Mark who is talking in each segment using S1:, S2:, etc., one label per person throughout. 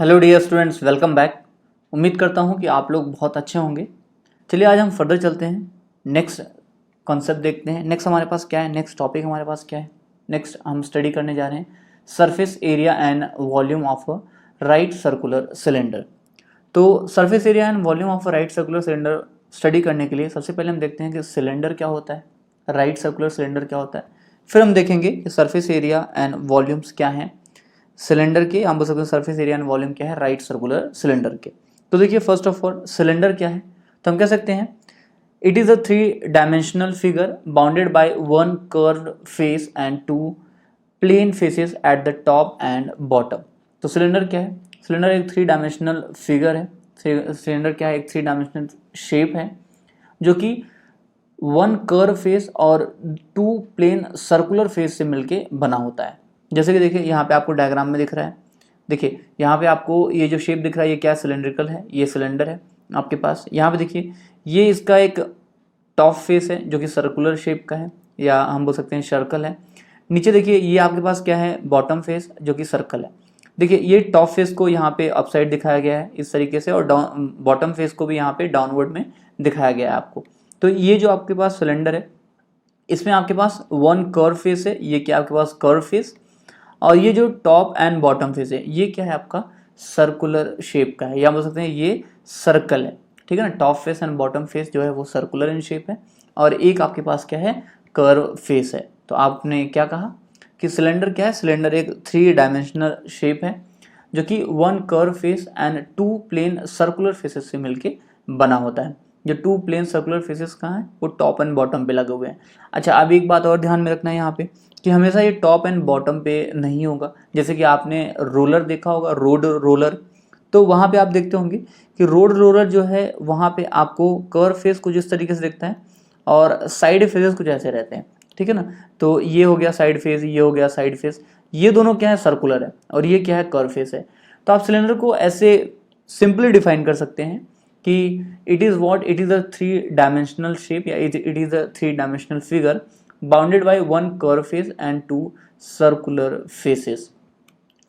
S1: Hello dear students, welcome back. उम्मीद करता हूँ कि आप लोग बहुत अच्छे होंगे। चलिए आज हम फर्दर चलते हैं, नेक्स्ट कॉन्सेप्ट देखते हैं। नेक्स्ट हमारे पास क्या है, नेक्स्ट टॉपिक हमारे पास क्या है। नेक्स्ट हम स्टडी करने जा रहे हैं surface area and volume of a right circular cylinder. तो surface area and volume of a right circular cylinder study करने के लिए सबसे पहले हम देखते हैं कि सिलेंडर क्या होता है, राइट सर्कुलर सिलेंडर क्या होता है। फिर हम देखेंगे कि सरफेस एरिया एंड वॉल्यूम्स क्या हैं सिलेंडर के। हम बोल सकते हैं सरफेस एरिया एंड वॉल्यूम क्या है राइट सर्कुलर सिलेंडर के। तो देखिए फर्स्ट ऑफ ऑल सिलेंडर क्या है, तो हम कह सकते हैं it is a 3 dimensional figure bounded by one curved face and 2 plane faces at the top and bottom. तो सिलेंडर क्या है, सिलेंडर एक 3 डायमेंशनल फिगर है। सिलेंडर क्या है, एक 3 डायमेंशनल शेप है जो कि वन कर्व फेस और 2 प्लेन सर्कुलर फेस से मिलके बना होता है। जैसे कि देखिए यहाँ पे आपको डायग्राम में दिख रहा है, देखिए यहाँ पे आपको ये जो शेप दिख रहा है ये क्या सिलेंड्रिकल है, ये सिलेंडर है आपके पास। यहाँ पे देखिए ये इसका एक टॉप फेस है जो कि सर्कुलर शेप का है, या हम बोल सकते हैं सर्कल है। नीचे देखिए ये आपके पास क्या है, बॉटम फेस जो कि सर्कल है। देखिए ये टॉप फेस को यहाँ पे अपसाइड दिखाया गया है इस तरीके से, और डाउन बॉटम फेस को भी यहाँ पे डाउनवर्ड में दिखाया गया है आपको। तो ये जो आपके पास सिलेंडर है इसमें आपके पास वन कर्व फेस है, ये क्या आपके पास कर्व फेस, और ये जो टॉप एंड बॉटम फेस है ये क्या है आपका सर्कुलर शेप का है, या बोल सकते हैं ये सर्कल है। ठीक है ना, top face and bottom face जो है वो सर्कुलर इन शेप है, और एक आपके पास क्या है कर्व फेस है। तो आपने क्या कहा कि सिलेंडर क्या है, सिलेंडर एक 3 डायमेंशनल शेप है जो कि one curve face and 2 plane circular faces से मिलके बना होता है। जो 2 प्लेन सर्कुलर फेसेस कहाँ हैं, वो टॉप एंड बॉटम पे लगे हुए हैं। अच्छा, अब एक बात और ध्यान में रखना है यहाँ पे कि हमेशा ये टॉप एंड बॉटम पे नहीं होगा। जैसे कि आपने रोलर देखा होगा, रोड रोलर, तो वहाँ पे आप देखते होंगे कि रोड रोलर जो है वहाँ पे आपको कर्व फेस कुछ इस तरीके से दिखता है और साइड फेसेस कुछ ऐसे रहते हैं। ठीक है ना, तो ये हो गया साइड फेस, ये हो गया साइड फेस, ये दोनों क्या है सर्कुलर है, और ये क्या है कर्व फेस है। तो आप सिलेंडर को ऐसे सिंपली डिफाइन कर सकते हैं कि it is what, it is a 3 dimensional shape, या it is a 3 dimensional figure bounded by one curve face and 2 circular faces.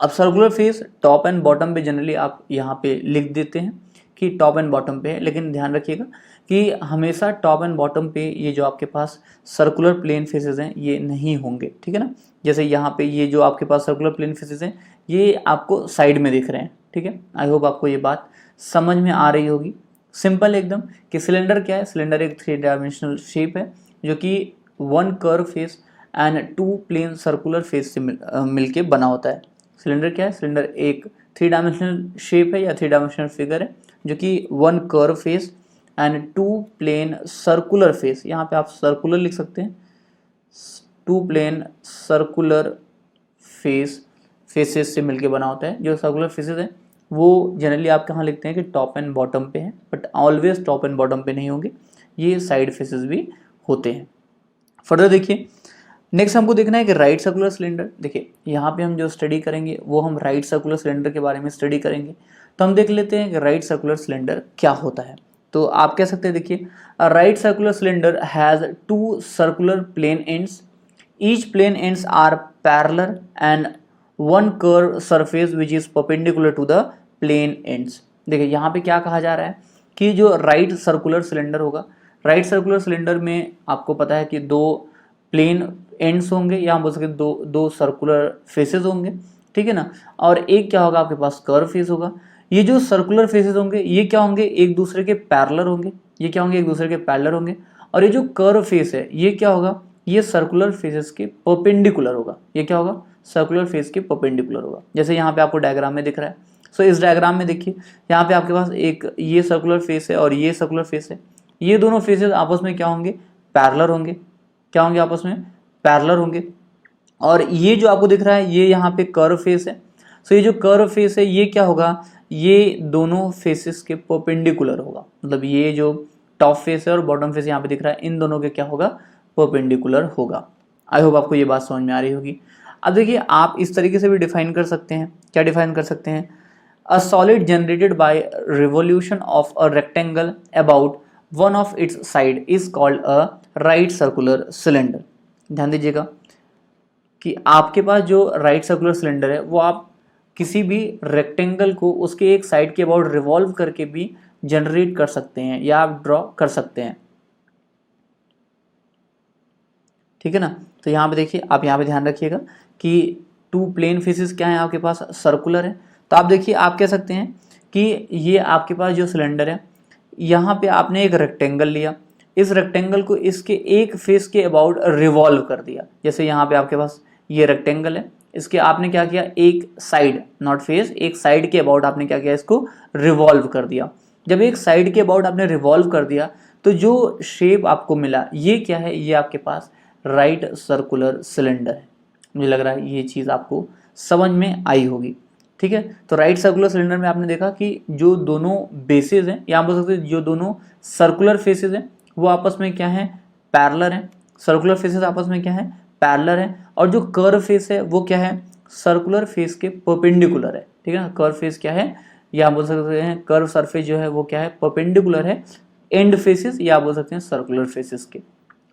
S1: अब circular face top and bottom पे जनरली आप यहाँ पे लिख देते हैं कि टॉप एंड बॉटम पे है, लेकिन ध्यान रखिएगा कि हमेशा टॉप एंड बॉटम पे ये जो आपके पास सर्कुलर प्लेन फेसेस हैं ये नहीं होंगे। ठीक है ना, जैसे यहाँ पे ये जो आपके पास सर्कुलर प्लेन फेसेस हैं ये आपको साइड में दिख रहे हैं। ठीक है, आई होप आपको ये बात समझ में आ रही होगी। सिंपल एकदम कि सिलेंडर क्या है, सिलेंडर एक 3 डायमेंशनल शेप है जो कि one curve face and 2 plane circular face से मिलके बना होता है। सिलेंडर क्या है, सिलेंडर एक 3 डायमेंशनल शेप है या 3 डायमेंशनल फिगर है जो कि one curve face and 2 plane circular face, यहाँ पे आप सर्कुलर लिख सकते हैं, 2 प्लेन सर्कुलर फेसेस से मिलके बना होता है। जो सर्कुलर फेसेस है वो जनरली आप कहाँ लिखते हैं कि टॉप एंड बॉटम पे है, but always top and bottom पे नहीं होंगे, ये साइड फेसेस भी होते हैं। फर्दर देखिए नेक्स्ट हमको देखना है कि राइट सर्कुलर सिलेंडर। देखिए यहाँ पे हम जो स्टडी करेंगे वो हम राइट सर्कुलर सिलेंडर के बारे में स्टडी करेंगे। तो हम देख लेते हैं कि राइट सर्कुलर सिलेंडर क्या होता है। तो आप कह सकते हैं देखिए right circular cylinder has 2 circular plane ends, each plane ends are parallel and one curve surface which is perpendicular to the plane ends. देखिए यहाँ पे क्या कहा जा रहा है कि जो राइट सर्कुलर सिलेंडर होगा, राइट सर्कुलर सिलेंडर में आपको पता है कि 2 प्लेन एंड्स होंगे, या हम बोल सकते दो सर्कुलर फेसेस होंगे। ठीक है ना, और एक क्या होगा आपके पास कर्व फेस होगा। ये जो सर्कुलर फेसेस होंगे ये क्या होंगे, एक दूसरे के पैरेलल होंगे, ये क्या होंगे एक दूसरे के पैरेलल होंगे। और ये जो कर्व फेस है ये क्या होगा, ये सर्कुलर फेसेस के परपेंडिकुलर होगा। ये क्या होगा, सर्कुलर फेस के परपेंडिकुलर होगा, जैसे यहाँ पे आपको डायग्राम में दिख रहा है। सो इस डायग्राम में देखिए यहाँ पे आपके पास एक ये सर्कुलर फेस है और ये सर्कुलर फेस है, ये दोनों फेसेस आपस में क्या होंगे, पैरेलल होंगे। क्या होंगे, आपस में पैरेलल होंगे। और ये जो आपको दिख रहा है ये यहाँ पे कर्व फेस है। सो ये जो कर्व फेस है ये क्या होगा, ये दोनों फेसेस के परपेंडिकुलर होगा। मतलब ये जो टॉप फेस है और बॉटम फेस यहाँ पे दिख रहा है इन दोनों के क्या होगा, परपेंडिकुलर होगा। आई होप आपको ये बात समझ में आ रही होगी। अब देखिए आप इस तरीके से भी डिफाइन कर सकते हैं, क्या डिफाइन कर सकते हैं, a solid generated by revolution of a rectangle about one of its side is called a right circular cylinder. ध्यान दीजिएगा कि आपके पास जो राइट सर्कुलर सिलेंडर है वो आप किसी भी रेक्टेंगल को उसके एक साइड के अबाउट रिवॉल्व करके भी जनरेट कर सकते हैं या आप ड्रॉ कर सकते हैं, ठीक है ना। तो यहाँ पे देखिए, आप यहाँ पे ध्यान रखिएगा कि टू प्लेन फेसेस क्या है आपके पास, सर्कुलर है। तो आप देखिए, आप कह सकते हैं कि ये आपके पास जो सिलेंडर है, यहाँ पे आपने एक रेक्टेंगल लिया, इस रेक्टेंगल को इसके एक फेस के अबाउट रिवॉल्व कर दिया। जैसे यहाँ पे आपके पास ये रेक्टेंगल है, इसके आपने क्या किया, एक साइड, नॉट फेस, एक साइड के अबाउट आपने क्या किया, इसको रिवॉल्व कर दिया। जब एक साइड के अबाउट आपने रिवॉल्व कर दिया तो जो शेप आपको मिला ये क्या है, ये आपके पास राइट सर्कुलर सिलेंडर है। मुझे लग रहा है ये चीज़ आपको समझ में आई होगी, ठीक है। तो राइट सर्कुलर सिलेंडर में आपने देखा कि जो दोनों बेसेस हैं, यहाँ बोल सकते हैं जो दोनों सर्कुलर फेसेस हैं वो आपस में क्या है, पैरेलल हैं। सर्कुलर फेसेस आपस में क्या है, पैरेलल है। और जो कर्व फेस है वो क्या है, सर्कुलर फेस के परपेंडिकुलर है, ठीक है ना। कर्व फेस क्या है, या बोल सकते हैं कर्व सरफेस जो है वो क्या है, परपेंडिकुलर है एंड फेसेस, या बोल सकते हैं सर्कुलर फेसेस के।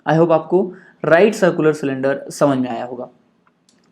S1: आई होप आपको राइट सर्कुलर सिलेंडर समझ में आया होगा।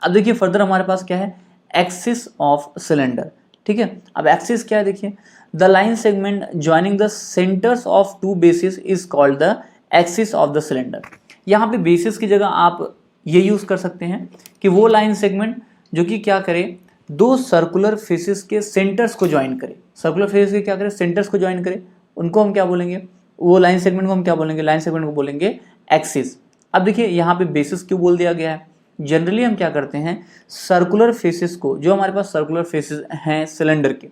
S1: अब देखिए फर्दर हमारे पास क्या है, एक्सिस ऑफ सिलेंडर, ठीक है। अब एक्सिस क्या है, देखिए the line segment joining the centres of two bases is called the axis of the cylinder. यहाँ पे बेसिस की जगह आप ये यूज कर सकते हैं कि वो लाइन सेगमेंट जो कि क्या करे, दो सर्कुलर फेसेस के सेंटर्स को ज्वाइन करे। सर्कुलर फेसेस के क्या करे, सेंटर्स को ज्वाइन करे, उनको हम क्या बोलेंगे, वो लाइन सेगमेंट को हम क्या बोलेंगे, लाइन सेगमेंट को बोलेंगे एक्सिस। अब देखिए यहाँ पे बेसिस क्यों बोल दिया गया है, जनरली हम क्या करते हैं, सर्कुलर फेसेस को, जो हमारे पास सर्कुलर फेसेस हैं सिलेंडर के,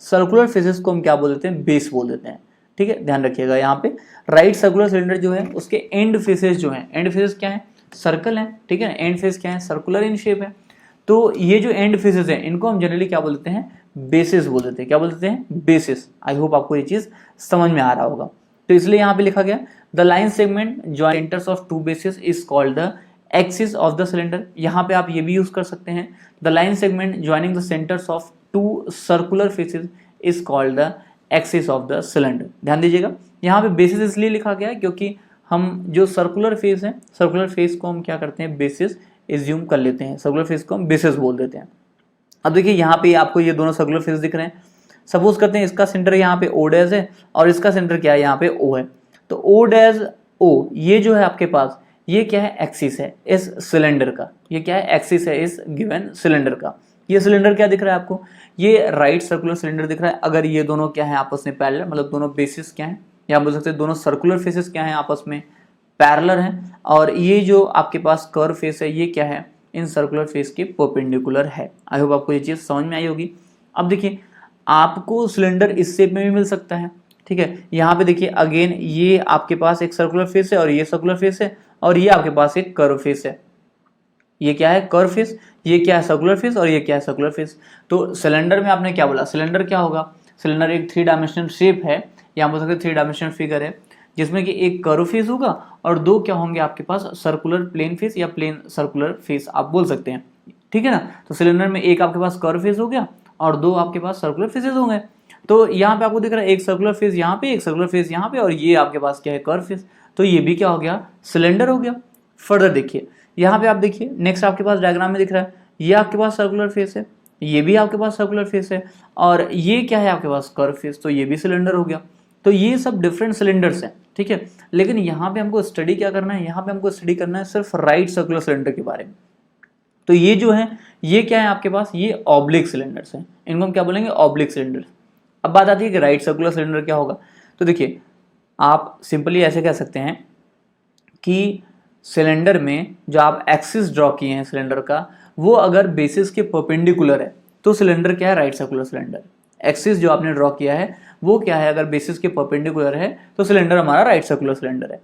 S1: सर्कुलर फेसेस को हम क्या बोल देते हैं, बेस बोल देते हैं, ठीक है। ध्यान रखिएगा यहाँ पे राइट सर्कुलर सिलेंडर जो है उसके एंड फेसेस जो हैं, एंड फेसेस क्या है, सर्कल है, ठीक है। एंड फेस क्या है, सर्कुलर इन शेप है। तो ये जो एंड फेसेस हैं इनको हम जनरली क्या बोल देते हैं, बेसिस बोल देते हैं। क्या बोल देते हैं, बेसिस। आई होप आपको ये चीज समझ में आ रहा होगा। तो इसलिए यहाँ पे लिखा गया the line segment join centres of two bases is called the axis of the cylinder. यहाँ पे आप ये भी यूज कर सकते हैं, the line segment joining the centres of two circular faces is called the axis of the cylinder. ध्यान दीजिएगा यहाँ पे बेसिस इसलिए लिखा गया है क्योंकि हम जो सर्कुलर फेस है, सर्कुलर फेस को हम क्या करते हैं, बेसिस एज्यूम कर लेते हैं, सर्कुलर फेस को हम बेसिस बोल देते हैं। अब देखिए यहाँ पे आपको ये दोनों सर्कुलर फेस दिख रहे हैं। सपोज करते हैं इसका सेंटर यहाँ पे ओ डैश है और इसका सेंटर क्या है, यहाँ पे ओ है। तो ओ डैश ओ ये जो है आपके पास, ये क्या है, एक्सिस है इस सिलेंडर का। ये क्या है, एक्सिस है इस गिवन सिलेंडर का। ये सिलेंडर क्या दिख रहा है आपको, ये राइट सर्कुलर सिलेंडर दिख रहा है। अगर ये दोनों क्या है आपस में पैरेलल, मतलब दोनों बेसिस क्या है, या बोल सकते हैं दोनों सर्कुलर फेसेस क्या है आपस में पैरेलल है। और ये जो आपके पास कर्व फेस है ये क्या है, इन सर्कुलर फेस के परपेंडिकुलर है। आई होप आपको ये चीज़ समझ में आई होगी। अब देखिए आपको सिलेंडर इस शेप में भी मिल सकता है, ठीक है। यहाँ पे देखिए अगेन ये आपके पास एक सर्कुलर फेस है और ये सर्कुलर फेस है, और ये आपके पास एक कर्व फेस है। ये क्या है, कर्व फेस, ये क्या है, सर्कुलर फेस, और ये क्या है, सर्कुलर फेस। तो सिलेंडर में आपने क्या बोला, सिलेंडर क्या होगा, सिलेंडर एक 3 डायमेंशनल शेप है, यहाँ बोल सकते 3 डायमेंशनल फिगर है, जिसमें कि एक कर्व फेस होगा और दो क्या होंगे आपके पास, सर्कुलर प्लेन फेस या प्लेन सर्कुलर फेस आप बोल सकते हैं, ठीक है ना। तो सिलेंडर में एक आपके पास कर्व फेस हो गया और दो आपके पास सर्कुलर फेसेस होंगे। तो यहाँ पे आपको दिख रहा है एक सर्कुलर फेस यहाँ पे, एक सर्कुलर फेस यहाँ पे, और ये आपके पास क्या है, कर्व फेस। तो ये भी क्या हो गया, सिलेंडर हो गया। फर्दर देखिए यहाँ पे आप देखिए नेक्स्ट आपके पास डायग्राम में दिख रहा है, ये आपके पास सर्कुलर फेस है, ये भी आपके पास सर्कुलर फेस है, और ये क्या है आपके पास, कर्व फेस। तो ये भी सिलेंडर हो गया। तो ये सब डिफरेंट सिलेंडर्स हैं, ठीक है। लेकिन यहाँ पे हमको स्टडी क्या करना है, यहाँ पे हमको स्टडी करना है सिर्फ राइट सर्कुलर सिलेंडर के बारे में। तो ये जो है ये क्या है आपके पास, ये ऑब्लिक सिलेंडर्स हैं, इनको हम क्या बोलेंगे, ऑब्लिक सिलेंडर्स। अब बात आती है कि राइट सर्कुलर सिलेंडर क्या होगा। तो देखिए आप सिंपली ऐसे कह सकते हैं कि सिलेंडर में जो आप एक्सिस ड्रॉ किए हैं सिलेंडर का, वो अगर बेसिस के परपेंडिकुलर है तो सिलेंडर क्या है, राइट सर्कुलर सिलेंडर। एक्सिस जो आपने ड्रॉ किया है वो क्या है, अगर बेसिस के परपेंडिकुलर है तो सिलेंडर हमारा राइट सर्कुलर सिलेंडर है।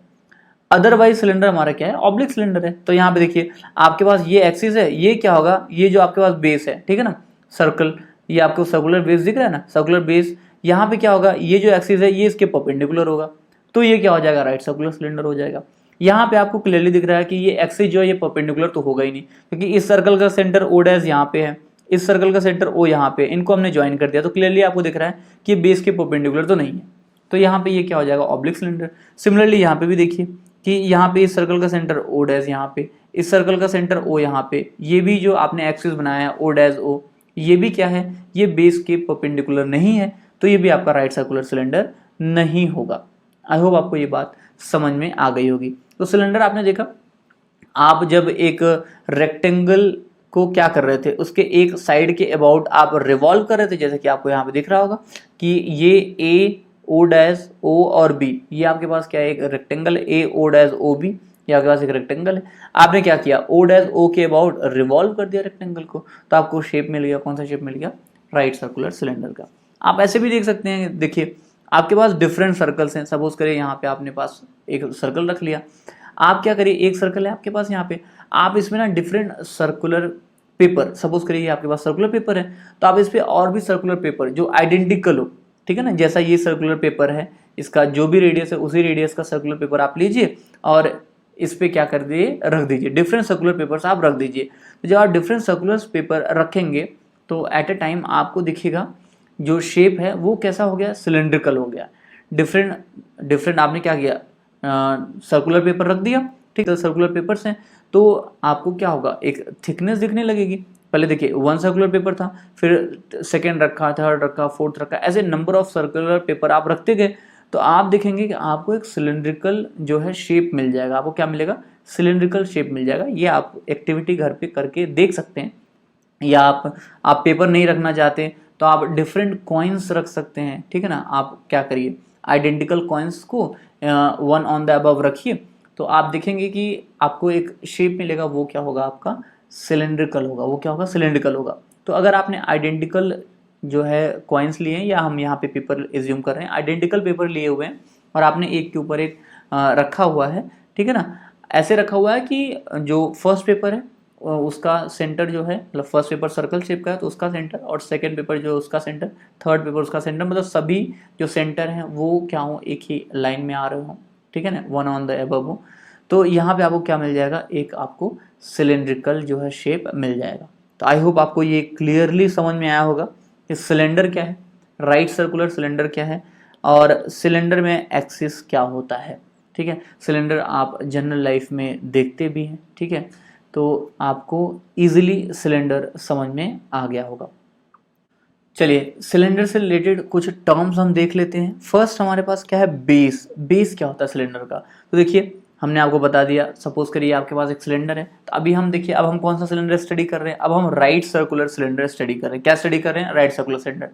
S1: अदरवाइज सिलेंडर हमारा क्या है, ऑब्लिक सिलेंडर है। तो यहाँ पे देखिए आपके पास ये एक्सिस है, ये क्या होगा, ये जो आपके पास बेस है, ठीक है ना, सर्कल, ये आपको सर्कुलर बेस दिख रहा है ना, सर्कुलर बेस। यहाँ पे क्या होगा, ये जो एक्सिस है ये इसके परपेंडिकुलर होगा, तो ये क्या हो जाएगा, राइट सर्कुलर सिलेंडर हो जाएगा। यहाँ पे आपको क्लियरली दिख रहा है कि ये एक्सिस जो है ये परपेंडिकुलर तो होगा ही नहीं, क्योंकि इस सर्कल का सेंटर ओ डैश यहाँ पे है, इस सर्कल का सेंटर ओ यहाँ पे, इनको हमने ज्वाइन कर दिया। तो क्लियरली आपको दिख रहा है कि बेस के परपेंडिकुलर तो नहीं है, तो यहाँ पे ये क्या हो जाएगा, ऑब्लिक सिलेंडर। सिमिलरली यहाँ पे भी देखिए कि यहाँ पे इस सर्कल का सेंटर ओ डैश यहाँ पे, इस सर्कल का सेंटर ओ यहाँ पे, ये भी जो आपने एक्सिस बनाया है ओ डैश ओ, ये भी क्या है, ये बेस के परपेंडिकुलर नहीं है, तो ये भी आपका राइट सर्कुलर सिलेंडर नहीं होगा। आई होप आपको ये बात समझ में आ गई होगी। तो सिलेंडर आपने देखा, आप जब एक रेक्टेंगल को क्या कर रहे थे, उसके एक साइड के अबाउट आप रिवॉल्व कर रहे थे, जैसे कि आपको यहाँ पे दिख रहा होगा कि ये ए ओ डैश ओ और बी, ये आपके पास क्या है, एक रेक्टेंगल है, ए ओ डैश ओ बी, ये आपके पास एक रेक्टेंगल है। आपने क्या किया, ओ डैश ओ के अबाउट रिवॉल्व कर दिया रेक्टेंगल को, तो आपको शेप मिल गया, कौन सा शेप मिल गया, राइट सर्कुलर सिलेंडर का। आप ऐसे भी देख सकते हैं, देखिए आपके पास डिफरेंट सर्कल्स हैं, सपोज करिए यहाँ पे आपने पास एक सर्कल रख लिया, आप क्या करिए, एक सर्कल है आपके पास यहाँ पे, आप इसमें ना डिफरेंट सर्कुलर पेपर, सपोज करिए आपके पास सर्कुलर पेपर है, तो आप इस पे और भी सर्कुलर पेपर जो आइडेंटिकल हो, ठीक है ना, जैसा ये सर्कुलर पेपर है, इसका जो भी रेडियस है उसी रेडियस का सर्कुलर पेपर आप लीजिए और इस पे क्या कर दिए, रख दीजिए, डिफरेंट सर्कुलर पेपर्स आप रख दीजिए। तो जब आप डिफरेंट सर्कुलर पेपर रखेंगे तो एट ए टाइम आपको दिखेगा जो शेप है वो कैसा हो गया, सिलेंड्रिकल हो गया। डिफरेंट आपने क्या किया, सर्कुलर पेपर रख दिया, ठीक है, सर्कुलर पेपर्स हैं, तो आपको क्या होगा, एक थिकनेस दिखने लगेगी। पहले देखिए वन सर्कुलर पेपर था, फिर सेकेंड रखा, थर्ड रखा, फोर्थ रखा, ऐसे नंबर ऑफ सर्कुलर पेपर आप रखते गए, तो आप देखेंगे कि आपको एक सिलेंड्रिकल जो है शेप मिल जाएगा। आपको क्या मिलेगा, सिलेंड्रिकल शेप मिल जाएगा। ये आप एक्टिविटी घर पे करके देख सकते हैं, या आप पेपर नहीं रखना चाहते तो आप डिफरेंट कॉइन्स रख सकते हैं, ठीक है ना। आप क्या करिए, आइडेंटिकल कॉइन्स को वन ऑन द अबव रखिए, तो आप देखेंगे कि आपको एक शेप मिलेगा, वो क्या होगा, आपका सिलेंड्रिकल होगा। वो क्या होगा, सिलेंड्रिकल होगा। तो अगर आपने आइडेंटिकल जो है कॉइन्स लिए हैं, या हम यहाँ पे पेपर एज्यूम कर रहे हैं, आइडेंटिकल पेपर लिए हुए हैं और आपने एक के ऊपर एक रखा हुआ है, ठीक है ना, ऐसे रखा हुआ है कि जो फर्स्ट पेपर है उसका सेंटर जो है, मतलब फर्स्ट पेपर सर्कल शेप का है तो उसका सेंटर, और सेकंड पेपर जो उसका सेंटर, थर्ड पेपर उसका सेंटर, मतलब सभी जो सेंटर हैं वो क्या हो, एक ही लाइन में आ रहे हो, ठीक है ना, वन ऑन द अबव हो। तो यहाँ पे आपको क्या मिल जाएगा, एक आपको सिलेंड्रिकल जो है शेप मिल जाएगा। तो आई होप आपको ये क्लियरली समझ में आया होगा कि सिलेंडर क्या है, राइट सर्कुलर सिलेंडर क्या है, और सिलेंडर में एक्सिस क्या होता है, ठीक है। सिलेंडर आप जनरल लाइफ में देखते भी हैं, ठीक है, तो आपको इजीली सिलेंडर समझ में आ गया होगा। चलिए सिलेंडर से रिलेटेड कुछ टर्म्स हम देख लेते हैं। फर्स्ट हमारे पास क्या है, बेस। बेस क्या होता है सिलेंडर का, तो देखिए हमने आपको बता दिया, सपोज करिए आपके पास एक सिलेंडर है, तो अभी हम देखिए, अब हम कौन सा सिलेंडर स्टडी कर रहे हैं, अब हम राइट सर्कुलर सिलेंडर स्टडी कर रहे हैं। क्या स्टडी कर रहे हैं, राइट सर्कुलर सिलेंडर।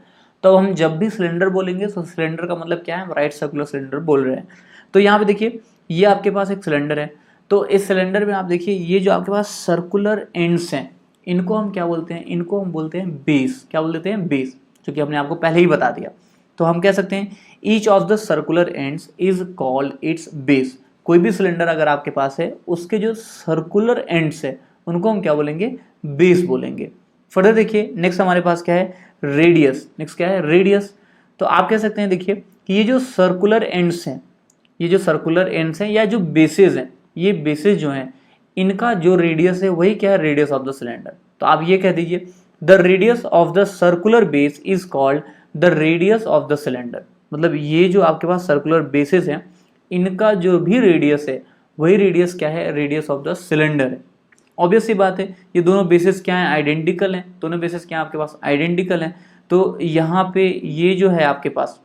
S1: तो हम जब भी सिलेंडर बोलेंगे तो सिलेंडर का मतलब क्या है, राइट सर्कुलर सिलेंडर बोल रहे हैं। तो यहाँ पे देखिए ये आपके पास एक सिलेंडर है, तो इस सिलेंडर में आप देखिए ये जो आपके पास सर्कुलर एंड्स हैं, इनको हम क्या बोलते हैं, इनको हम बोलते हैं बेस। क्या बोल देते हैं, बेस, जो कि हमने आपको पहले ही बता दिया। तो हम कह सकते हैं each of the circular ends is called its base. कोई भी सिलेंडर अगर आपके पास है, उसके जो सर्कुलर एंड्स है उनको हम क्या बोलेंगे, बेस बोलेंगे। फर्दर देखिए नेक्स्ट हमारे पास क्या है, रेडियस। नेक्स्ट क्या है, रेडियस। तो आप कह सकते हैं देखिए कि ये जो सर्कुलर एंड्स हैं, ये जो सर्कुलर एंड्स हैं या जो बेसेस हैं, ये बेसेस जो हैं इनका जो रेडियस है वही क्या है, रेडियस ऑफ द सिलेंडर। तो आप ये कह दीजिए the radius of the circular base is called the radius of the cylinder. मतलब ये जो आपके पास सर्कुलर बेसेस हैं, इनका जो भी रेडियस है वही रेडियस क्या है, रेडियस ऑफ द सिलेंडर है। ऑब्वियस सी बात है, ये दोनों बेसिस क्या है, आइडेंटिकल हैं। दोनों बेसिस क्या है आपके पास, आइडेंटिकल हैं। तो यहाँ पे ये जो है आपके पास,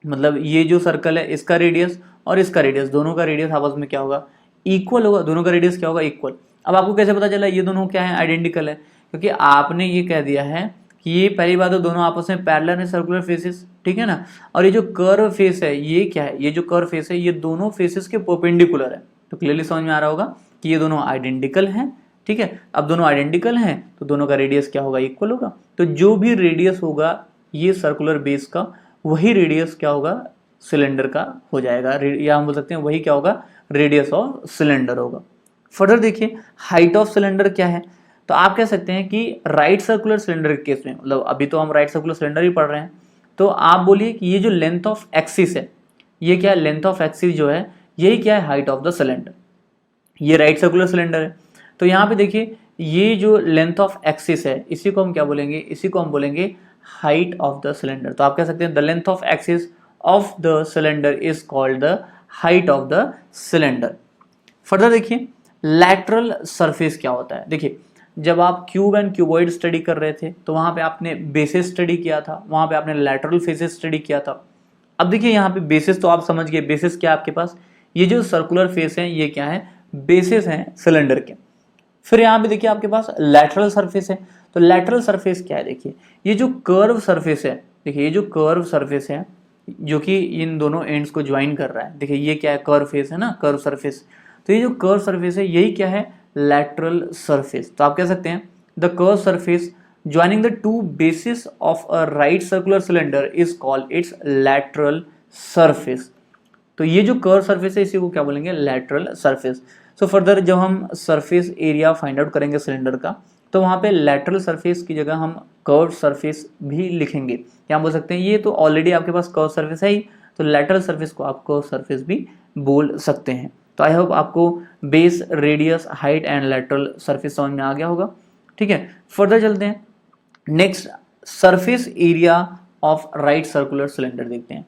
S1: मतलब ये जो सर्कल है इसका रेडियस और इसका रेडियस, दोनों का रेडियस आपस में क्या होगा, इक्वल होगा। दोनों का रेडियस क्या होगा, इक्वल। अब आपको कैसे पता चला ये दोनों क्या है, आइडेंटिकल है, क्योंकि आपने ये कह दिया है कि ये पहली बात तो दोनों आपस में पैरेलल है, सर्कुलर फेसेस, ठीक है ना। और ये जो कर्व फेस है ये क्या है, ये जो कर्व फेस है ये दोनों फेसेस के परपेंडिकुलर है। तो क्लियरली समझ में आ रहा होगा कि ये दोनों आइडेंटिकल हैं, ठीक है। अब दोनों आइडेंटिकल हैं तो दोनों का रेडियस क्या होगा, इक्वल होगा। तो जो भी रेडियस होगा ये सर्कुलर बेस का, वही रेडियस क्या होगा, सिलेंडर का हो जाएगा, या हम बोल सकते हैं वही क्या होगा, रेडियस ऑफ सिलेंडर होगा। फर्दर देखिए हाइट ऑफ सिलेंडर क्या है, तो आप कह सकते हैं कि राइट सर्कुलर सिलेंडर के केस में, मतलब अभी तो हम राइट सर्कुलर सिलेंडर ही पढ़ रहे हैं, तो आप बोलिए कि ये जो लेंथ ऑफ एक्सिस है, ये क्या है, लेंथ ऑफ एक्सिस जो है यही क्या है, हाइट ऑफ द सिलेंडर। ये राइट सर्कुलर सिलेंडर है, तो यहाँ पे देखिए ये जो लेंथ ऑफ एक्सिस है इसी को हम क्या बोलेंगे, इसी को हम बोलेंगे हाइट ऑफ द सिलेंडर। तो आप कह सकते हैं the length of axis of the cylinder is called the height of the cylinder. Further देखिए लैटरल सरफेस क्या होता है। देखिए जब आप क्यूब एंड क्यूबॉइड स्टडी कर रहे थे तो वहाँ पे आपने बेसिस स्टडी किया था, वहाँ पे आपने लैटरल फेसेस स्टडी किया था। अब देखिए यहाँ पे बेसिस तो आप समझ गए, बेसिस क्या आपके पास, ये जो सर्कुलर फेस है ये क्या है, बेसिस हैं सिलेंडर के। फिर यहाँ पे देखिए आपके पास लैटरल सरफेस है, तो लैटरल सरफेस क्या है, देखिए ये जो कर्व सरफेस है, देखिए ये जो कर्व सरफेस है जो कि इन दोनों एंड्स को ज्वाइन कर रहा है, देखिए ये क्या है, कर्व फेस है ना, कर्व सरफेस। तो ये जो कर्व सरफेस है यही क्या है, लैटरल सरफेस। तो आप कह सकते हैं the curve surface joining the two basis of a right circular cylinder is called its lateral surface. तो ये जो कर्व सरफेस है इसी को क्या बोलेंगे, लैटरल सरफेस। सो फर्दर जब हम सरफेस एरिया फाइंड आउट करेंगे सिलेंडर का, तो वहाँ पे लैटरल सरफेस की जगह हम कर्व सरफेस भी लिखेंगे। क्या बोल सकते हैं, ये तो ऑलरेडी आपके पास कर्व सरफेस है ही, तो लैटरल सरफेस को आप कर्व सरफेस भी बोल सकते हैं। तो आई होप आपको base, radius, height and lateral surface समझ में आ गया होगा। ठीक है, फर्दर चलते हैं। Next surface area of right circular cylinder देखते हैं,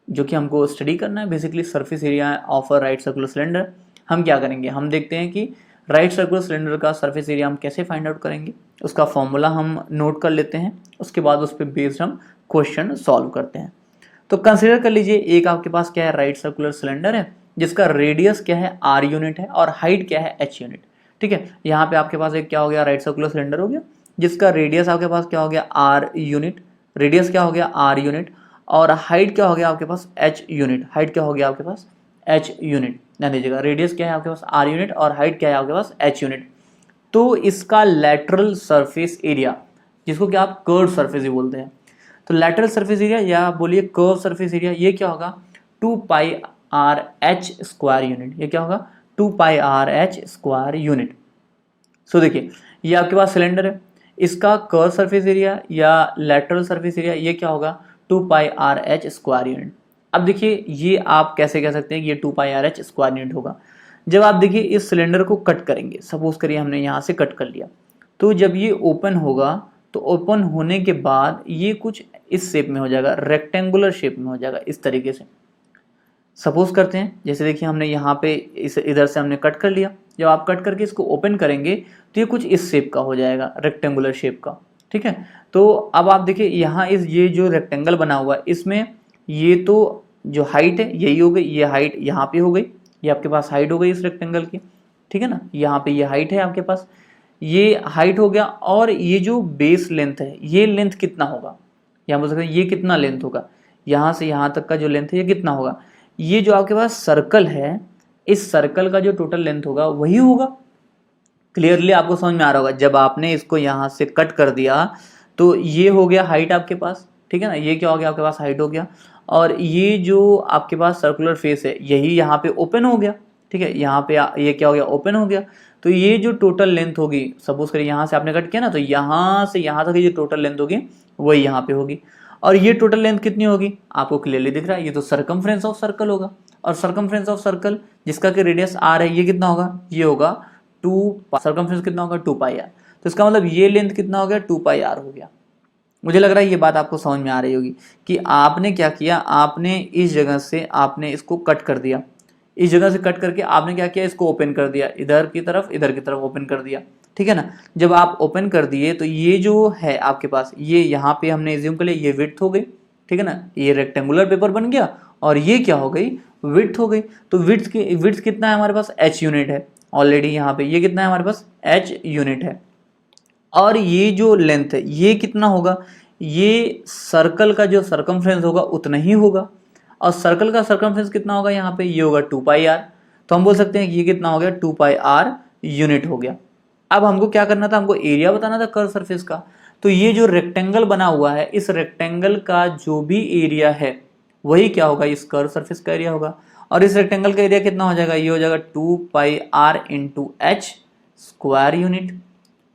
S1: जो कि हमको स्टडी करना है basically surface area of a right circular cylinder. हम क्या करेंगे, हम देखते हैं कि राइट सर्कुलर सिलेंडर का सरफेस एरिया हम कैसे फाइंड आउट करेंगे, उसका फॉर्मूला हम नोट कर लेते हैं, उसके बाद उस पर बेस्ड हम क्वेश्चन सॉल्व करते हैं। तो कंसिडर कर लीजिए एक आपके पास क्या है, राइट सर्कुलर सिलेंडर है जिसका रेडियस क्या है, आर यूनिट है, और हाइट क्या है, एच यूनिट। ठीक है, यहाँ पे आपके पास एक क्या हो गया, राइट सर्कुलर सिलेंडर हो गया जिसका रेडियस आपके पास क्या हो गया, आर यूनिट, रेडियस क्या हो गया, आर यूनिट, और हाइट क्या हो गया आपके पास, एच यूनिट, हाइट क्या हो गया आपके पास, एच यूनिट। ध्यान दीजिएगा, रेडियस क्या है आपके पास, आर यूनिट, और हाइट क्या है आपके पास, एच यूनिट। तो इसका लैटरल सरफेस एरिया, जिसको क्या आप कर्व सरफेस ही बोलते हैं, तो लैटरल सरफेस एरिया या बोलिए कर्व सरफेस एरिया, ये क्या होगा, 2 pi r h square unit. ये क्या होगा, 2 pi r h square unit. सो देखिए ये आपके पास सिलेंडर है, इसका कर्व सरफेस एरिया या लैटरल सरफेस एरिया ये क्या होगा, 2 pi r h square unit. अब देखिए ये आप कैसे कह सकते हैं कि ये 2 pi r h square unit होगा, जब आप देखिए इस सिलेंडर को कट करेंगे, सपोज करिए हमने यहाँ से कट कर लिया, तो जब ये ओपन होगा तो ओपन होने के बाद ये कुछ इस शेप में हो जाएगा, रेक्टेंगुलर शेप में हो जाएगा इस तरीके से। सपोज करते हैं जैसे देखिए हमने यहाँ पे इस इधर से हमने कट कर लिया, जब आप कट करके इसको ओपन करेंगे तो ये कुछ इस शेप का हो जाएगा, रेक्टेंगुलर शेप का। ठीक है, तो अब आप देखिए यहाँ इस ये जो रेक्टेंगल बना हुआ है इसमें ये तो जो हाइट है यही हो गई, ये हाइट यहाँ पे हो गई, ये आपके पास हाइट हो गई इस रेक्टेंगल की। ठीक है ना, यहाँ पे ये हाइट है आपके पास, ये हाइट हो गया, और ये जो बेस लेंथ है ये लेंथ कितना होगा, यहाँ बोल सकते हैं ये कितना लेंथ होगा, यहाँ से यहाँ तक का जो लेंथ है ये कितना होगा, ये जो आपके पास सर्कल है इस सर्कल का जो टोटल लेंथ होगा वही होगा। क्लियरली आपको समझ में आ रहा होगा, जब आपने इसको यहाँ से कट कर दिया तो ये हो गया हाइट आपके पास। ठीक है ना, ये क्या हो गया आपके पास, हाइट हो गया, और ये जो आपके पास सर्कुलर फेस है यही यहाँ पे ओपन हो गया। ठीक है, यहाँ पे ये क्या हो गया, ओपन हो गया। तो ये जो टोटल लेंथ होगी, सपोज करिए यहाँ से आपने कट किया ना, तो यहाँ से यहाँ तक ये टोटल लेंथ होगी वही यहाँ पे होगी। और ये टोटल लेंथ कितनी होगी, आपको क्लियरली दिख रहा है, ये तो सर्कमफ्रेंस ऑफ सर्कल होगा, और सर्कमफ्रेंस ऑफ सर्कल जिसका कि रेडियस आर है ये कितना होगा, ये होगा 2, सर्कमफ्रेंस कितना होगा, 2 पाई आर। तो इसका मतलब ये लेंथ कितना हो गया, 2 पाई आर हो गया। मुझे लग रहा है ये बात आपको समझ में आ रही होगी कि आपने क्या किया, आपने इस जगह से आपने इसको कट कर दिया, इस जगह से कट करके आपने क्या किया, इसको ओपन कर दिया, इधर की तरफ ओपन कर दिया। ठीक है ना, जब आप ओपन कर दिए तो ये जो है आपके पास, ये यहाँ पे हमने एज्यूम कर लिया ये विड्थ हो गई। ठीक है ना, ये रेक्टेंगुलर पेपर बन गया, और ये क्या हो गई, विड्थ हो गई। तो विड्थ कितना है हमारे पास, एच यूनिट है ऑलरेडी, यहाँ पे ये कितना है हमारे पास, एच यूनिट है। और ये जो लेंथ है ये कितना होगा, ये सर्कल का जो सर्कमफ्रेंस होगा उतना ही होगा, और सर्कल का सर्कमफ्रेंस कितना होगा यहाँ पे, ये होगा 2 पाई आर। तो हम बोल सकते हैं कि ये कितना हो गया, 2 पाई आर यूनिट हो गया। अब हमको क्या करना था, हमको एरिया बताना था कर्व सरफेस का। तो ये जो रेक्टेंगल बना हुआ है इस रेक्टेंगल का जो भी एरिया है वही क्या होगा, इस कर्व सरफेस का एरिया होगा। और इस रेक्टेंगल का एरिया कितना हो जाएगा, ये हो जाएगा 2 pi r into h square unit.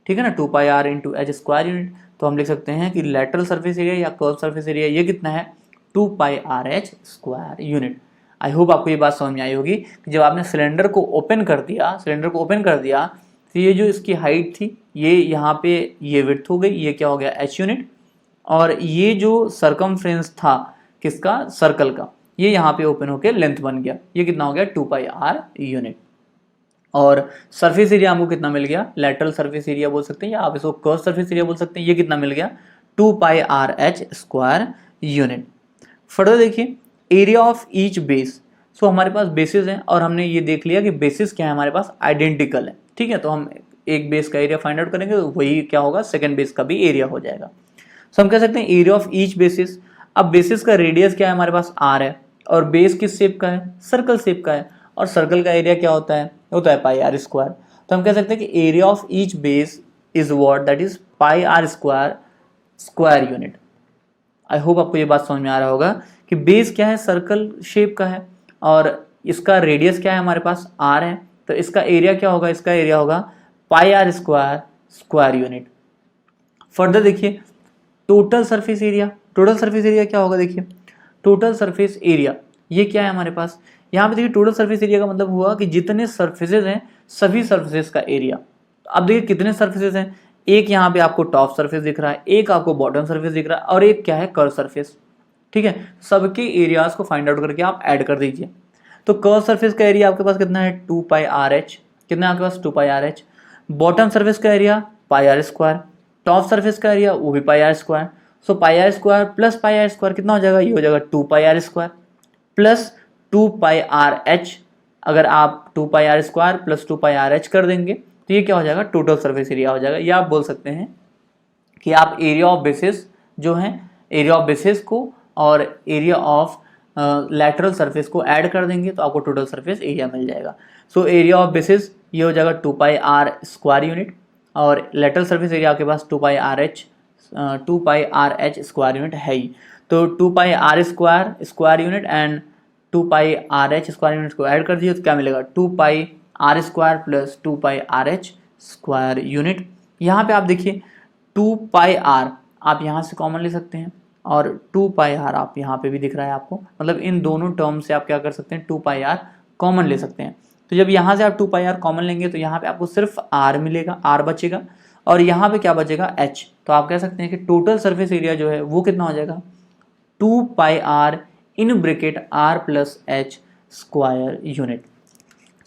S1: ठीक है ना, 2 pi r into h square unit. तो हम लिख सकते हैं कि लेटरल सरफेस एरिया या कर्व सरफेस एरिया ये कितना है, 2 pi r h square unit. I hope आपको ये बात समझ में आई होगी कि जब आपने सिलेंडर को ओपन कर दिया तो ये जो इसकी हाइट थी ये यहाँ पे ये विड्थ हो गई, ये क्या हो गया, एच यूनिट, और ये जो सरकमफ्रेंस था किसका, सर्कल का, ये यहाँ पे ओपन होकर लेंथ बन गया, ये कितना हो गया, 2 पाई आर यूनिट। और सरफेस एरिया हमको कितना मिल गया, लेटरल सरफेस एरिया बोल सकते हैं या आप इसको कर्व सरफेस एरिया बोल सकते हैं, ये कितना मिल गया 2πr/h स्क्वायर यूनिट। फर्दर देखिए एरिया ऑफ ईच बेस। सो हमारे पास बेसिस हैं और हमने ये देख लिया कि बेसिस क्या है हमारे पास आइडेंटिकल है, ठीक है। तो हम एक बेस का एरिया फाइंड आउट करेंगे तो वही क्या होगा, सेकंड बेस का भी एरिया हो जाएगा। सो हम कह सकते हैं एरिया ऑफ ईच बेसिस। अब बेसिस का रेडियस क्या है हमारे पास r है और बेस किस शेप का है, सर्कल शेप का है, और सर्कल का एरिया क्या होता है पाई आर स्क्वायर। तो हम कह सकते हैं कि area of each base is what, that is pi r square square unit. I hope आपको ये बात समझ में आ रहा होगा कि बेस क्या है, सर्कल शेप का है और इसका रेडियस क्या है हमारे पास r है, तो इसका एरिया क्या होगा, इसका एरिया होगा pi r square square unit. Further देखिए total surface area. Total surface area क्या होगा, देखिए टोटल सरफेस एरिया ये क्या है हमारे पास, यहाँ पे देखिए टोटल सरफेस एरिया का मतलब हुआ कि जितने सरफेसेस हैं सभी सरफेसेस का एरिया। अब देखिए कितने सरफेसेस हैं, एक यहाँ पे आपको टॉप सरफेस दिख रहा है, एक आपको बॉटम सरफेस दिख रहा है और एक क्या है कर्व सरफेस, ठीक है। सबके एरियाज को फाइंड आउट करके आप ऐड कर दीजिए। तो कर्व सरफेस का एरिया आपके पास कितना है 2πr/h, कितना है आपके पास 2πr/h। बॉटम सरफेस का area pi r square, top surface का एरिया वो भी pi r square. So pi r square plus pi r square कितना हो जाएगा, ये हो जाएगा 2πr स्क्वायर प्लस 2πr/h। अगर आप 2πr स्क्वायर प्लस 2πr/h कर देंगे तो ये क्या हो जाएगा, टोटल सरफेस एरिया हो जाएगा। या आप बोल सकते हैं कि आप एरिया ऑफ बेसिस जो है, एरिया ऑफ बेसिस को और एरिया ऑफ लैटरल सरफेस को ऐड कर देंगे तो आपको टोटल सरफेस एरिया मिल जाएगा। सो एरिया ऑफ बेसिस ये हो जाएगा 2πr स्क्वायर यूनिट और लेटरल सरफेस एरिया आपके पास 2πr/h स्क्वायर यूनिट है ही। तो 2πr square square unit and 2πr/h square unit को ऐड कर दिए तो क्या मिलेगा 2πr square plus 2πr/h square unit. यहाँ पे आप देखिए 2πr आप यहाँ से कॉमन ले सकते हैं और 2πr आप यहाँ पे भी दिख रहा है आपको, मतलब इन दोनों टर्म से आप क्या कर सकते हैं 2πr कॉमन ले सकते हैं। तो जब यहाँ से आप 2πr कॉमन लेंगे तो यहाँ पे आपको सिर्फ r मिलेगा, r बचेगा और यहाँ पे क्या बचेगा h। तो आप कह सकते हैं कि टोटल सरफेस एरिया जो है वो कितना हो जाएगा 2πr in bracket r plus h square unit.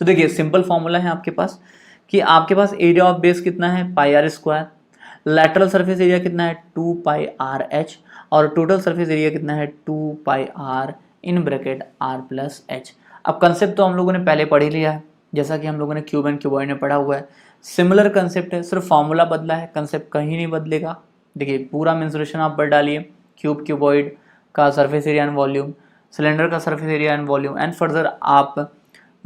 S1: तो देखिए सिंपल फॉर्मूला है आपके पास कि आपके पास एरिया ऑफ बेस कितना है pi r square, lateral surface area कितना है 2πr/h और टोटल सरफेस एरिया कितना है 2πr in bracket r plus h। अब कंसेप्ट तो हम लोगों ने पहले पढ़ ही लिया है, जैसा कि हम लोगों ने क्यूब एंड क्यूबॉइड में पढ़ा हुआ है। सिमिलर कंसेप्ट है, सिर्फ फॉर्मूला बदला है, कंसेप्ट कहीं नहीं बदलेगा। देखिए पूरा मेंसुरेशन आप पढ़ डालिए, क्यूब क्यूबॉइड का surface area and volume, cylinder का surface area and volume and further आप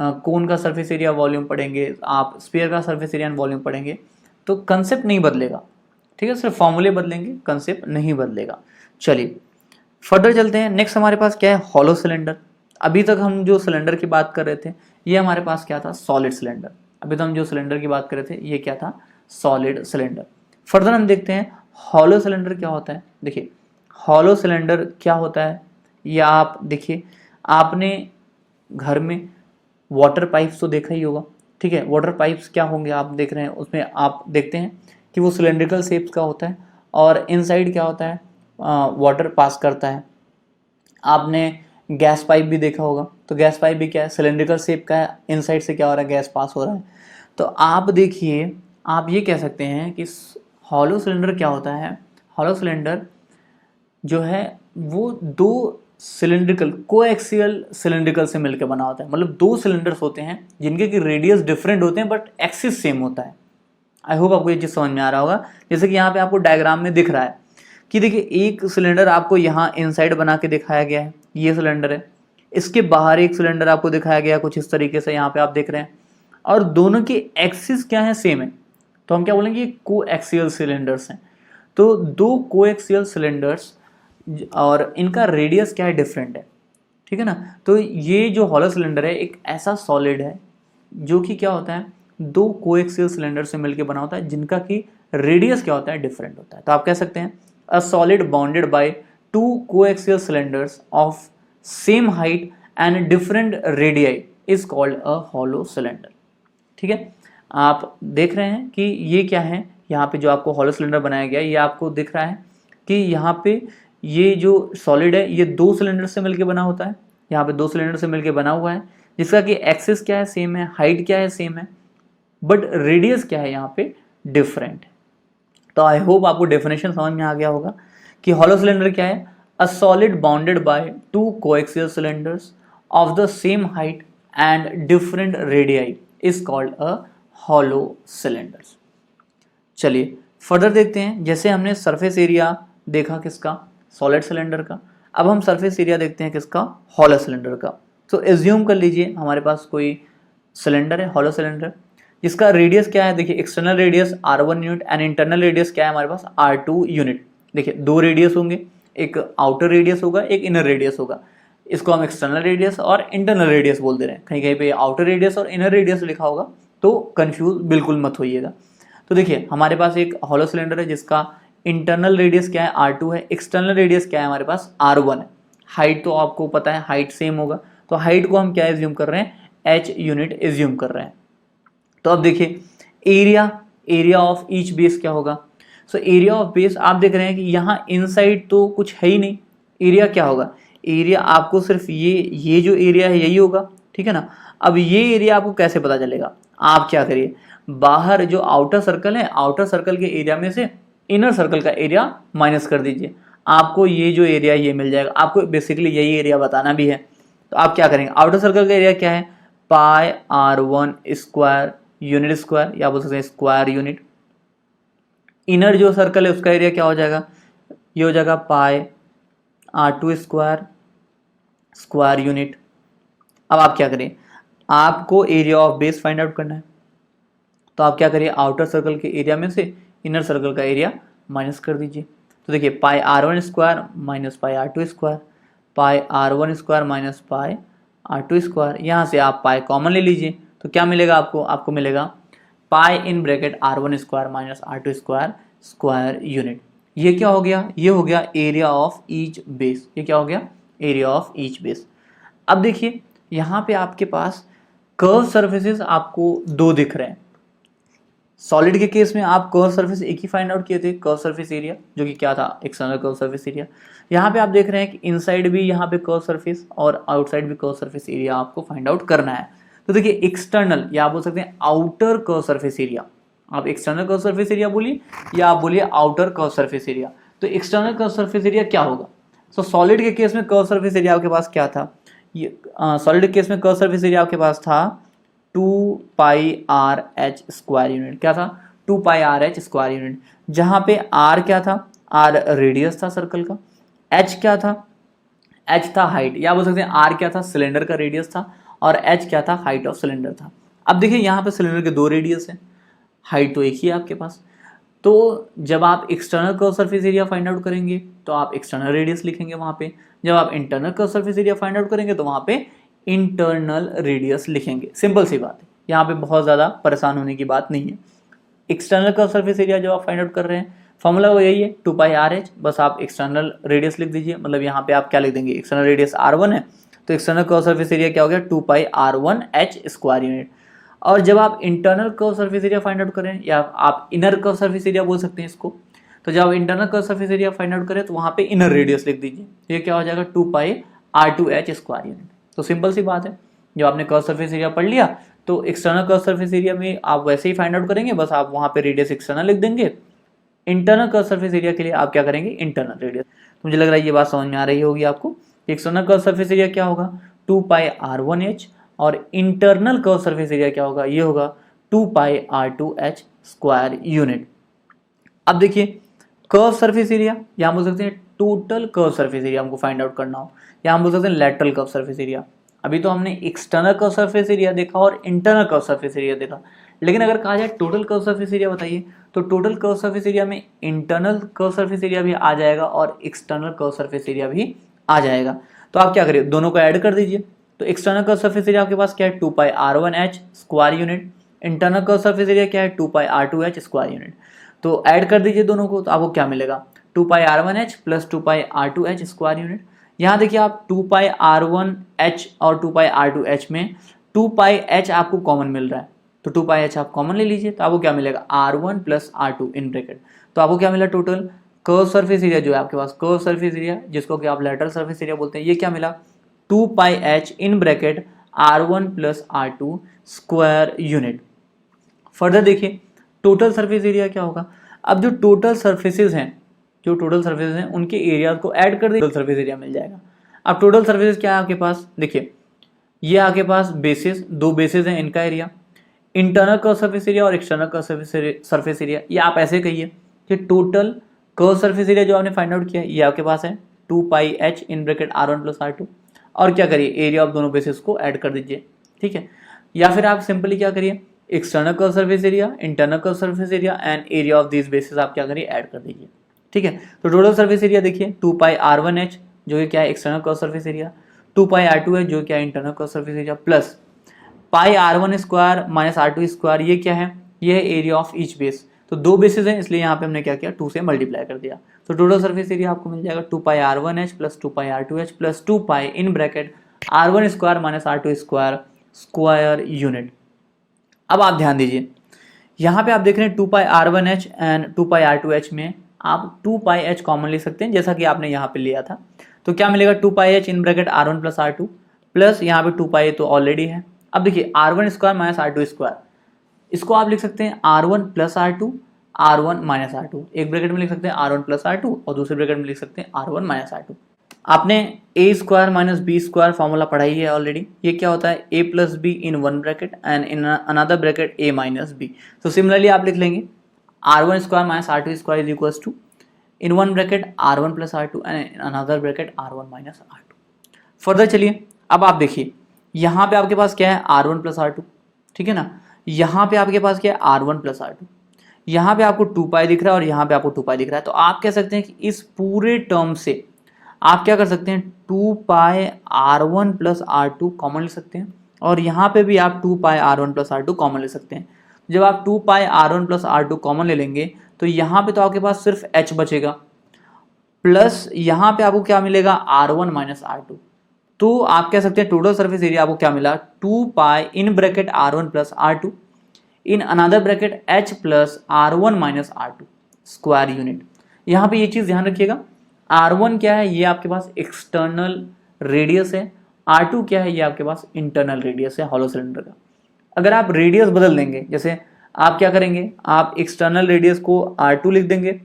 S1: कोन का सरफेस एरिया वॉल्यूम पढ़ेंगे, आप स्फीयर का सरफेस एरिया एंड वॉल्यूम पढ़ेंगे। तो कंसेप्ट नहीं बदलेगा, ठीक है, सिर्फ फॉर्मूले बदलेंगे, कंसेप्ट नहीं बदलेगा। चलिए फर्दर चलते हैं। नेक्स्ट हमारे पास क्या है, हॉलो सिलेंडर। अभी तक हम जो सिलेंडर की बात कर रहे थे ये हमारे पास क्या था, सॉलिड सिलेंडर। अभी तो हम जो सिलेंडर की बात कर रहे थे ये क्या था, सॉलिड सिलेंडर। फर्दर हम देखते हैं हॉलो सिलेंडर क्या होता है। देखिए हॉलो सिलेंडर क्या होता है, या आप देखिए आपने घर में वाटर पाइप्स तो देखा ही होगा, ठीक है। वाटर पाइप्स क्या होंगे आप देख रहे हैं, उसमें आप देखते हैं कि वो सिलेंड्रिकल शेप्स का होता है और इनसाइड क्या होता है, वाटर पास करता है। आपने गैस पाइप भी देखा होगा, तो गैस पाइप भी क्या है, सिलेंड्रिकल शेप का है, इनसाइड से क्या हो रहा है, गैस पास हो रहा है। तो आप देखिए आप ये कह सकते हैं कि हॉलो सिलेंडर क्या होता है, हॉलो सिलेंडर जो है वो दो सिलेंड्रिकल कोएक्सियल सिलेंड्रिकल से मिलकर बना होता है। मतलब दो सिलेंडर्स होते हैं जिनके की रेडियस डिफरेंट होते हैं बट एक्सिस सेम होता है। आई होप आपको ये चीज़ समझ में आ रहा होगा। जैसे कि यहाँ पे आपको डायग्राम में दिख रहा है कि देखिए एक सिलेंडर आपको यहाँ इनसाइड बना के दिखाया गया है, ये सिलेंडर है, इसके बाहर एक सिलेंडर आपको दिखाया गया है कुछ इस तरीके से, यहाँ पे आप देख रहे हैं, और दोनों के एक्सिस क्या है, सेम है। तो हम क्या बोलेंगे, ये कोएक्सियल सिलेंडर्स हैं। तो दो कोएक्सियल सिलेंडर्स और इनका रेडियस क्या है, डिफरेंट है, ठीक है ना। तो ये जो हॉलो सिलेंडर है एक ऐसा सॉलिड है जो कि क्या होता है, दो कोएक्सियल सिलेंडर से मिलकर बना होता है जिनका कि रेडियस क्या होता है, डिफरेंट होता है। तो आप कह सकते हैं a solid bounded by two coaxial cylinders of same height and different radii is called a hollow cylinder, ठीक है। आप देख रहे हैं कि ये क्या है, यहाँ पे जो आपको हॉलो सिलेंडर बनाया गया है ये आपको दिख रहा है कि यहाँ पे ये जो सॉलिड है ये दो सिलेंडर से मिलके बना होता है, यहाँ पे दो सिलेंडर से मिलके बना हुआ है जिसका कि एक्सिस क्या है, सेम है, हाइट क्या है, सेम है, बट रेडियस क्या है यहाँ पे डिफरेंट है। तो आई होप आपको डेफिनेशन समझ में आ गया होगा कि हॉलो सिलेंडर क्या है, a solid bounded by two coaxial cylinders of the same height and different radii is called a hollow cylinders. चलिए फर्दर देखते हैं, जैसे हमने सरफेस एरिया देखा किसका, सॉलिड सिलेंडर का, अब हम सरफेस एरिया देखते हैं किसका, हॉलो सिलेंडर का। तो एज्यूम कर लीजिए हमारे पास कोई सिलेंडर है, हॉलो सिलेंडर, जिसका रेडियस क्या है, देखिए external radius r1 unit and internal radius क्या है हमारे पास r2 यूनिट। देखिए दो रेडियस होंगे, एक आउटर रेडियस होगा, एक इनर रेडियस होगा। इसको हम एक्सटर्नल रेडियस और इंटरनल रेडियस बोल दे रहे हैं, कहीं कहीं पे आउटर रेडियस और इनर रेडियस लिखा होगा, तो कंफ्यूज बिल्कुल मत होइएगा। तो देखिए हमारे पास एक हॉलो सिलेंडर है जिसका इंटरनल रेडियस क्या है r2 है, एक्सटर्नल रेडियस क्या है हमारे पास r1 है। हाइट तो आपको पता है हाइट सेम होगा, तो हाइट को हम क्या एज्यूम कर रहे हैं, h यूनिट एज्यूम कर रहे हैं। तो अब देखिए एरिया ऑफ ईच बेस क्या होगा। सो एरिया ऑफ बेस आप देख रहे हैं कि यहाँ इनसाइड तो कुछ है ही नहीं, एरिया क्या होगा, एरिया आपको सिर्फ ये जो एरिया है यही होगा, ठीक है ना। अब ये एरिया आपको कैसे पता चलेगा, आप क्या करिए, बाहर जो आउटर सर्कल है, आउटर सर्कल के एरिया में से इनर सर्कल का एरिया माइनस कर दीजिए, आपको ये जो एरिया ये मिल जाएगा। आपको बेसिकली यही एरिया बताना भी है, तो आप क्या करेंगे, आउटर सर्कल का एरिया क्या है, पाई r1 स्क्वायर यूनिट स्क्वायर, या बोल सकते हैं स्क्वायर यूनिट। इनर जो सर्कल है उसका एरिया क्या हो जाएगा, ये हो जाएगा पाई r2 स्क्वायर स्क्वायर यूनिट। अब आप क्या करें, आपको area of base find out करना है, तो आप क्या करिए, आउटर सर्कल के एरिया में से इनर सर्कल का एरिया माइनस कर दीजिए। तो देखिए pi r1 square minus pi r2 square, pi r1 square minus pi r2 square, यहाँ से आप पाई कॉमन ले लीजिए, तो क्या मिलेगा आपको, आपको मिलेगा pi in bracket r1 square minus r2 square square unit. ये क्या हो गया, ये हो गया एरिया ऑफ ईच बेस, ये क्या हो गया, एरिया ऑफ ईच बेस। अब देखिए यहाँ पे आपके पास कर्व सर्फेसेस आपको दो दिख रहे हैं। सॉलिड के केस में आप कर्व सरफेस एक ही फाइंड आउट किए थे, कर्व सरफेस एरिया, जो कि क्या था, एक्सटर्नल कर्व सरफेस एरिया। यहाँ पे आप देख रहे हैं कि इनसाइड भी यहाँ पे कर्व सरफेस और आउटसाइड भी कर्व सरफेस एरिया आपको फाइंड आउट करना है। तो देखिए एक्सटर्नल, या आप बोल सकते हैं आउटर कर्व सरफेस एरिया, आप एक्सटर्नल कर्व सरफेस एरिया बोलिए या आप बोलिए आउटर कर्व सरफेस एरिया। तो एक्सटर्नल कर्व सरफेस एरिया क्या होगा, सो सॉलिड के केस में कर्व सरफेस एरिया आपके पास क्या था, ये सॉलिड के केस में कर्व सरफेस एरिया आपके पास था 2 pi r h square unit, क्या था, 2 pi r h square unit, जहाँ पे आर क्या था, आर रेडियस था सर्कल का, एच क्या था, एच था हाइट, या बोल सकते हैं आर क्या था, सिलेंडर का रेडियस था, और एच क्या था, हाइट ऑफ सिलेंडर था। अब देखिए यहाँ पे सिलेंडर के दो रेडियस हैं, हाइट तो एक ही है आपके पास। तो जब आप external curve surface area find out करेंगे तो आप एक्सटर्नल रेडियस लिखेंगे वहाँ पे, जब आप internal curve surface area find out करेंगे तो वहाँ पे इंटरनल रेडियस लिखेंगे। सिंपल सी बात है, यहाँ पे बहुत ज़्यादा परेशान होने की बात नहीं है। एक्सटर्नल कर्व सरफेस एरिया जब आप फाइंड आउट कर रहे हैं, फॉर्मूला वो यही है 2 पाई आर एच, बस आप एक्सटर्नल रेडियस लिख दीजिए, मतलब यहाँ पे आप क्या लिख देंगे, एक्सटर्नल रेडियस r1 है, तो एक्सटर्नल कर्व सरफेस एरिया क्या हो गया, 2 पाई r1 h स्क्वायर यूनिट। और जब आप internal curve surface area find out करें, या आप इनर कर्व सरफेस एरिया बोल सकते हैं इसको, तो जब आप internal curve surface area find out करें तो वहाँ पे इनर रेडियस लिख दीजिए, ये क्या हो जाएगा 2 पाई r2h स्क्वायर यूनिट। तो सिंपल सी बात है, जब आपने कर्व सरफेस एरिया पढ़ लिया तो एक्सटर्नल कर्व सरफेस एरिया में आप वैसे ही फाइंड आउट करेंगे, बस आप वहाँ पे रेडियस एक्सटर्नल लिख देंगे। इंटरनल कर्व सरफेस एरिया के लिए आप क्या करेंगे, इंटरनल रेडियस। तो मुझे लग रहा है ये बात समझ में आ रही होगी आपको। एक्सटर्नल कर्व सरफेस एरिया क्या होगा, 2 पाई r1h, और इंटरनल कर्व सरफेस एरिया क्या होगा, ये होगा 2 पाई r2h स्क्वायर यूनिट। अब देखिए कर्व सरफेस एरिया, यहाँ बोल सकते हैं टोटल कर्व सरफेस एरिया हमको फाइंड आउट करना हो, यहाँ हम बोल सकते हैं लेटरल कर्व सरफेस एरिया। अभी तो हमने एक्सटर्नल कर्व सरफेस एरिया देखा और इंटरनल कर्व सरफेस एरिया देखा, लेकिन अगर कहा जाए टोटल कर्व सरफेस एरिया बताइए, तो टोटल कर्व सरफेस एरिया में इंटरनल कर्व सरफेस एरिया भी आ जाएगा और एक्सटर्नल कर्व सरफेस एरिया भी आ जाएगा। तो आप क्या करिए, दोनों को ऐड कर दीजिए। तो एक्सटर्नल कर्व सरफेस एरिया आपके पास क्या है, 2 पाई r1h square unit, internal curve surface area क्या है, 2 पाई r2h स्क्वायर यूनिट। तो ऐड कर दीजिए दोनों को, तो आपको क्या मिलेगा, 2 पाई r1h प्लस 2 पाई r2h स्क्वायर यूनिट। यहाँ देखिए आप 2 पाई r1h और 2 पाई r2h में 2 पाई h आपको कॉमन मिल रहा है, तो 2 पाई h आप कॉमन ले लीजिए, तो आपको क्या मिलेगा, r1 plus r2 in bracket. तो आपको क्या मिला, टोटल कर्व सरफेस एरिया जो है आपके पास, कर्व सरफेस एरिया जिसको कि आप लेटरल सरफेस एरिया बोलते हैं, ये क्या मिला, 2 पाई h इन bracket r1 plus r2 square unit. Further देखिए टोटल सरफेस एरिया क्या होगा। अब जो टोटल सर्फेसिस हैं उनके एरिया को ऐड कर दीजिए, टोटल सरफेस एरिया मिल जाएगा। अब टोटल सरफेस क्या है आपके पास, देखिए ये आपके पास बेसिस, दो बेसिस हैं, इनका area, internal curve surface area और एक्सटर्नल कर्व सरफेस एरिया। ये आप ऐसे कहिए कि टोटल कर्व सरफेस एरिया जो आपने फाइंड आउट किया ये आपके पास है 2πh in bracket r1 plus r2, और क्या करिए एरिया ऑफ दोनों बेसिस को ऐड कर दीजिए, ठीक है। या फिर आप सिंपली क्या करिए external curve surface area, internal curve surface area and area of this basis आप क्या करिए ऐड कर दीजिए, ठीक है। तो टोटल सरफेस एरिया देखिए 2πr1h जो कि क्या है external curve surface area, 2πr2h जो क्या है internal curve surface area, plus pi r1 square minus r2 square, ये क्या है, ये है एरिया ऑफ ईच बेस। तो दो बेसिस हैं इसलिए यहाँ पे हमने क्या किया 2 से मल्टीप्लाई कर दिया। तो टोटल सरफेस एरिया आपको मिल जाएगा 2πr1h plus 2πr2h plus 2π in bracket r1 square minus r2 square square unit. अब आप ध्यान दीजिए यहाँ पे आप देख रहे हैं 2πr1h एंड 2πr2h में आप 2πh कॉमन ले सकते हैं जैसा कि आपने यहाँ पे लिया था। तो क्या मिलेगा 2πh in bracket r1 plus r2 plus यहाँ पे 2π तो ऑलरेडी है। अब देखिए r1 square minus r2 square, इसको आप लिख सकते हैं r1 plus r2 r1 minus r2, एक ब्रैकेट में लिख सकते हैं r1 प्लस r2 और दूसरे ब्रैकेट में लिख सकते हैं r1 माइनस r2। आपने a square minus b square formula पढ़ाई है ऑलरेडी, ये क्या होता है a plus b in one bracket and in another bracket a minus b. तो सिमिलरली आप लिख लेंगे r1 square minus r2 square is equals to in one bracket r1 plus r2 and in another bracket r1 minus r2। Further चलिए अब आप देखिए यहाँ पे आपके पास क्या है r1 प्लस r2, ठीक है ना, यहाँ पे आपके पास क्या है r1 प्लस r2, यहाँ पे आपको 2π दिख रहा है और यहाँ पे आपको 2π दिख रहा है। तो आप कह सकते हैं कि इस पूरे टर्म से आप क्या कर सकते हैं 2πr1 प्लस r2 कॉमन ले सकते हैं और यहाँ पे भी आप 2πr1 प्लस r2 कॉमन ले सकते हैं। जब आप 2πr1 प्लस r2 कॉमन ले लेंगे तो यहाँ पे तो आपके पास सिर्फ h बचेगा, प्लस यहाँ पे आपको क्या मिलेगा r1 माइनस r2। तो आप कह सकते हैं टोटल सरफेस एरिया आपको क्या मिला 2π in bracket r1 plus r2 in another bracket h plus r1 minus r2 square unit. यहाँ पे ये चीज़ ध्यान रखिएगा r1 क्या है ये आपके पास एक्सटर्नल रेडियस है, r2 क्या है ये आपके पास इंटरनल रेडियस है हॉलो सिलेंडर का। अगर आप रेडियस बदल देंगे, जैसे आप क्या करेंगे आप एक्सटर्नल रेडियस को r2 लिख देंगे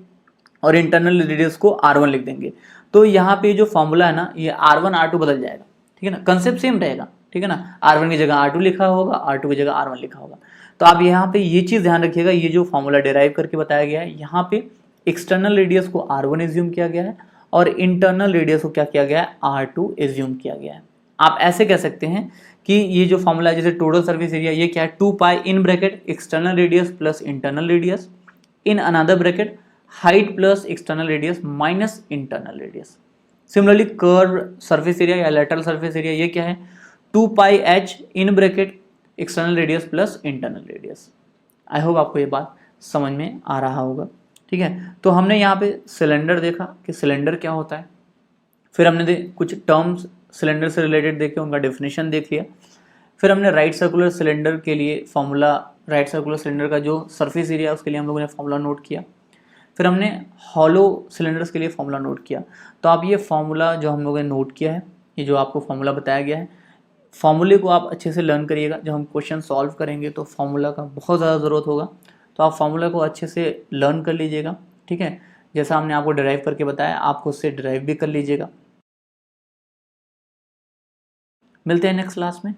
S1: और इंटरनल रेडियस को r1 लिख देंगे, तो यहाँ पे जो फॉर्मूला है ना ये r1 r2 बदल जाएगा, ठीक है ना, कंसेप्ट सेम रहेगा, ठीक है ना, r1 की जगह r2 लिखा होगा, r2 की जगह r1 लिखा होगा। तो आप यहाँ पे ये चीज़ ध्यान रखिएगा, ये जो फॉर्मूला डिराइव करके बताया गया है यहाँ पे एक्सटर्नल रेडियस को r1 एज्यूम किया गया है और इंटरनल रेडियस को क्या किया गया है r2 एज्यूम किया गया है। आप ऐसे कह सकते हैं कि ये जो फॉर्मूला है जैसे टोटल सरफेस एरिया ये क्या है 2π in bracket external radius plus internal radius in another bracket height plus external radius minus internal radius. Similarly curve surface area या लेटरल सरफेस एरिया ये क्या है 2πh in bracket external radius plus internal radius. I hope आपको ये बात समझ में आ रहा होगा, ठीक है। तो हमने यहाँ पे सिलेंडर देखा कि सिलेंडर क्या होता है, फिर हमने कुछ टर्म्स सिलेंडर से रिलेटेड देखे, उनका डेफिनेशन देख लिया, फिर हमने राइट सर्कुलर सिलेंडर के लिए फॉर्मूला, राइट सर्कुलर सिलेंडर का जो सरफेस एरिया है उसके लिए हम लोगों ने फॉर्मूला नोट किया, फिर हमने हॉलो सिलेंडर्स के लिए फॉर्मूला नोट किया। तो आप ये फॉर्मूला जो हम लोगों ने नोट किया है, ये जो आपको फॉर्मूला बताया गया है, फॉर्मूले को आप अच्छे से लर्न करिएगा। जब हम क्वेश्चन सॉल्व करेंगे तो फॉर्मूला का बहुत ज़्यादा ज़रूरत होगा, तो आप फॉर्मूला को अच्छे से लर्न कर लीजिएगा, ठीक है। जैसा हमने आपको डिराइव करके बताया आपको उससे डिराइव भी कर लीजिएगा। मिलते हैं नेक्स्ट क्लास में।